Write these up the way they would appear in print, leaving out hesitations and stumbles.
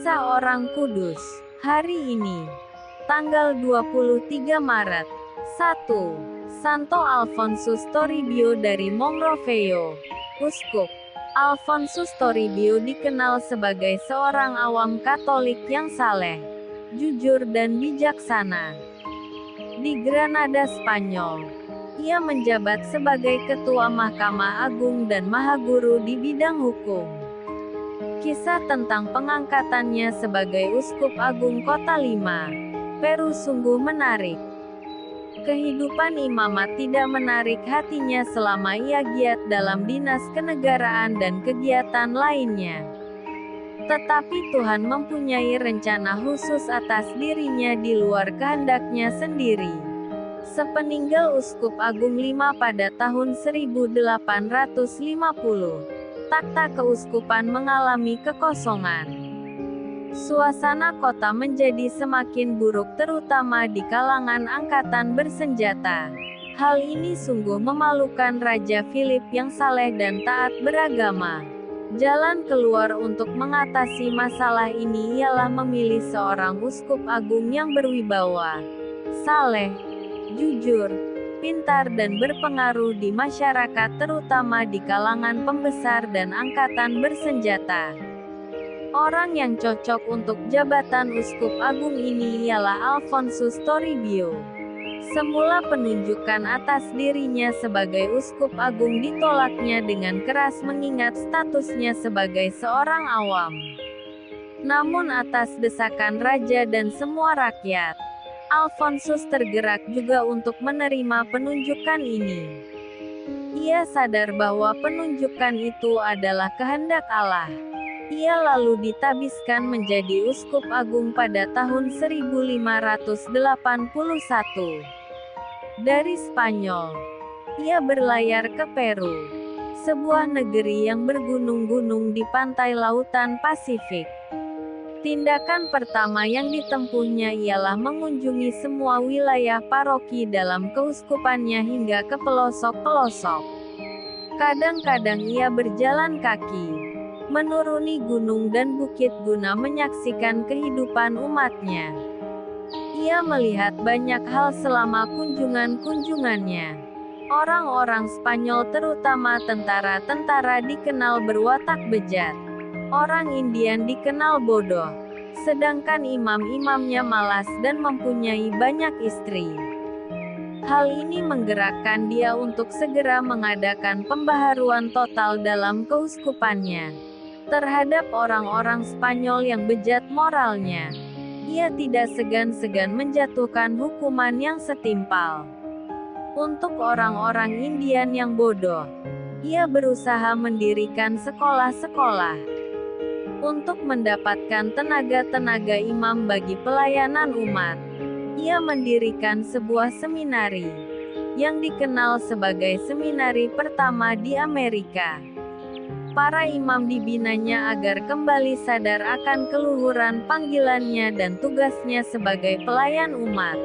Kisah Orang Kudus. Hari ini, tanggal 23 Maret. 1. Santo Alfonsus Toribio dari Monroveo. Uskup Alfonsus Toribio dikenal sebagai seorang awam Katolik yang saleh, jujur dan bijaksana. Di Granada, Spanyol, ia menjabat sebagai Ketua Mahkamah Agung dan Mahaguru di bidang hukum. Kisah tentang pengangkatannya sebagai Uskup Agung Kota Lima, Peru sungguh menarik. Kehidupan imamat tidak menarik hatinya selama ia giat dalam dinas kenegaraan dan kegiatan lainnya. Tetapi Tuhan mempunyai rencana khusus atas dirinya di luar kehendaknya sendiri. Sepeninggal Uskup Agung Lima pada tahun 1850, takhta keuskupan mengalami kekosongan. Suasana kota menjadi semakin buruk terutama di kalangan angkatan bersenjata. Hal ini sungguh memalukan Raja Philip yang saleh dan taat beragama. Jalan keluar untuk mengatasi masalah ini ialah memilih seorang uskup agung yang berwibawa, saleh, jujur, pintar dan berpengaruh di masyarakat terutama di kalangan pembesar dan angkatan bersenjata. Orang yang cocok untuk jabatan uskup agung ini ialah Alfonsus Toribio. Semula penunjukan atas dirinya sebagai uskup agung ditolaknya dengan keras mengingat statusnya sebagai seorang awam. Namun atas desakan raja dan semua rakyat, Alfonsus tergerak juga untuk menerima penunjukan ini. Ia sadar bahwa penunjukan itu adalah kehendak Allah. Ia lalu ditabiskan menjadi uskup agung pada tahun 1581. Dari Spanyol, ia berlayar ke Peru, sebuah negeri yang bergunung-gunung di pantai lautan Pasifik. Tindakan pertama yang ditempuhnya ialah mengunjungi semua wilayah paroki dalam keuskupannya hingga ke pelosok-pelosok. Kadang-kadang ia berjalan kaki, menuruni gunung dan bukit guna menyaksikan kehidupan umatnya. Ia melihat banyak hal selama kunjungan-kunjungannya. Orang-orang Spanyol terutama tentara-tentara dikenal berwatak bejat. Orang Indian dikenal bodoh, sedangkan imam-imamnya malas dan mempunyai banyak istri. Hal ini menggerakkan dia untuk segera mengadakan pembaharuan total dalam keuskupannya. Terhadap orang-orang Spanyol yang bejat moralnya, ia tidak segan-segan menjatuhkan hukuman yang setimpal. Untuk orang-orang Indian yang bodoh, ia berusaha mendirikan sekolah-sekolah. Untuk mendapatkan tenaga-tenaga imam bagi pelayanan umat, ia mendirikan sebuah seminari, yang dikenal sebagai seminari pertama di Amerika. Para imam dibinanya agar kembali sadar akan keluhuran panggilannya dan tugasnya sebagai pelayan umat.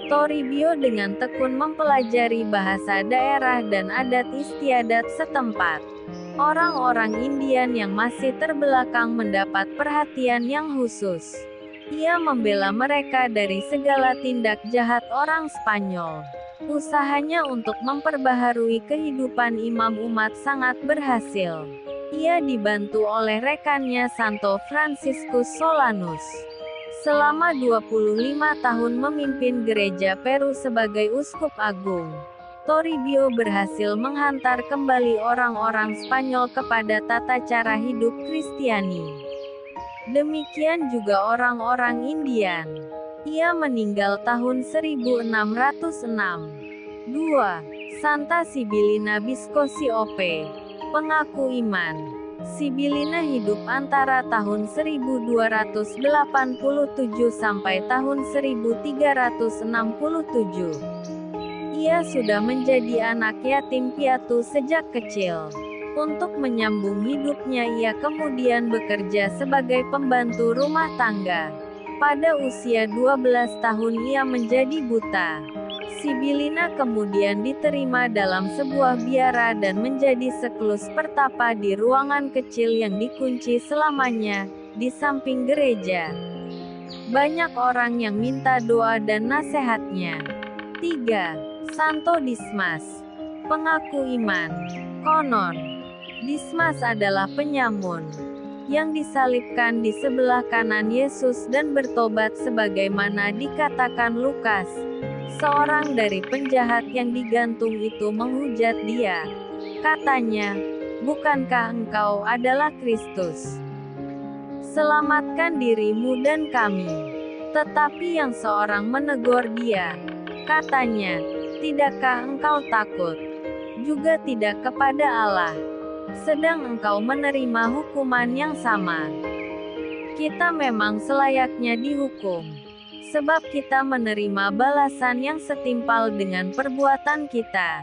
Toribio dengan tekun mempelajari bahasa daerah dan adat istiadat setempat. Orang-orang Indian yang masih terbelakang mendapat perhatian yang khusus. Ia membela mereka dari segala tindak jahat orang Spanyol. Usahanya untuk memperbaharui kehidupan imam umat sangat berhasil. Ia dibantu oleh rekannya Santo Franciscus Solanus. Selama 25 tahun memimpin gereja Peru sebagai uskup agung, Toribio berhasil menghantar kembali orang-orang Spanyol kepada tata cara hidup Kristiani. Demikian juga orang-orang Indian. Ia meninggal tahun 1606. 2. Santa Sibilina Viscosi OP. Pengaku iman. Sibilina hidup antara tahun 1287 sampai tahun 1367. Ia sudah menjadi anak yatim piatu sejak kecil. Untuk menyambung hidupnya ia kemudian bekerja sebagai pembantu rumah tangga. Pada usia 12 tahun ia menjadi buta. Sibilina kemudian diterima dalam sebuah biara dan menjadi seklus pertapa di ruangan kecil yang dikunci selamanya, di samping gereja. Banyak orang yang minta doa dan nasihatnya. 3. Santo Dismas, pengaku iman. Konon, Dismas adalah penyamun yang disalibkan di sebelah kanan Yesus dan bertobat sebagaimana dikatakan Lukas. Seorang dari penjahat yang digantung itu menghujat dia. Katanya, "Bukankah engkau adalah Kristus? Selamatkan dirimu dan kami." Tetapi yang seorang menegur dia. Katanya, "Tidakkah engkau takut juga tidak kepada Allah? Sedang engkau menerima hukuman yang sama. Kita memang selayaknya dihukum, sebab kita menerima balasan yang setimpal dengan perbuatan kita.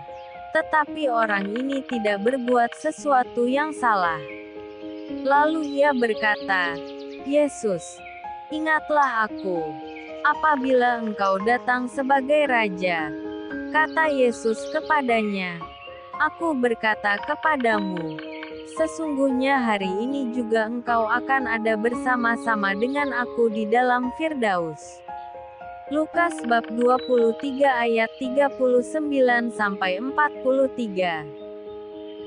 Tetapi orang ini tidak berbuat sesuatu yang salah." Lalu ia berkata, "Yesus, ingatlah aku apabila engkau datang sebagai raja." Kata Yesus kepadanya, "Aku berkata kepadamu, sesungguhnya hari ini juga engkau akan ada bersama-sama dengan aku di dalam Firdaus." Lukas bab 23 ayat 39-43.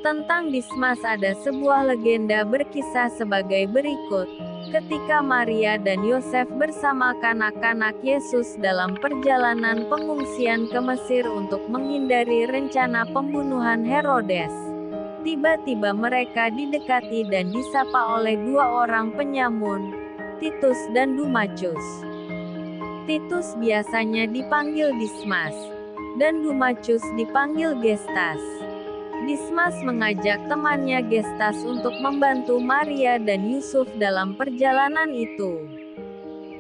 Tentang Dismas ada sebuah legenda berkisah sebagai berikut. Ketika Maria dan Yosef bersama kanak-kanak Yesus dalam perjalanan pengungsian ke Mesir untuk menghindari rencana pembunuhan Herodes, tiba-tiba mereka didekati dan disapa oleh dua orang penyamun, Titus dan Dumachus. Titus biasanya dipanggil Dismas, dan Dumachus dipanggil Gestas. Dismas mengajak temannya Gestas untuk membantu Maria dan Yusuf dalam perjalanan itu.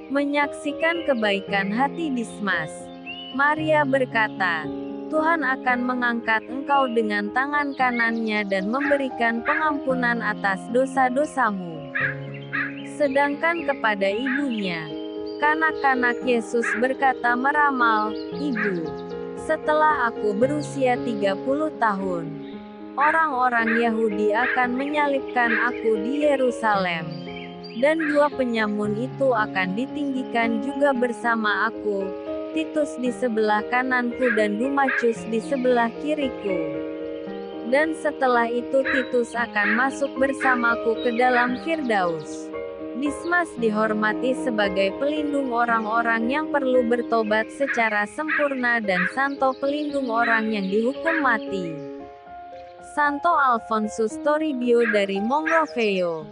Menyaksikan kebaikan hati Dismas, Maria berkata, "Tuhan akan mengangkat engkau dengan tangan kanannya dan memberikan pengampunan atas dosa-dosamu." Sedangkan kepada ibunya, kanak-kanak Yesus berkata meramal, "Ibu, setelah aku berusia 30 tahun, orang-orang Yahudi akan menyalibkan aku di Yerusalem, dan dua penyamun itu akan ditinggikan juga bersama aku, Titus di sebelah kananku dan Dumachus di sebelah kiriku. Dan setelah itu Titus akan masuk bersamaku ke dalam Firdaus." Dismas dihormati sebagai pelindung orang-orang yang perlu bertobat secara sempurna dan santo pelindung orang yang dihukum mati. Santo Alfonsus Toribio dari Monroveo,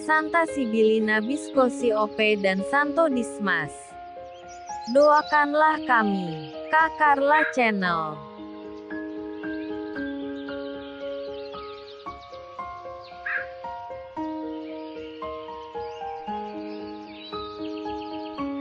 Santa Sibilina Biscosi OP dan Santo Dismas. Doakanlah kami, Kak Carla Channel.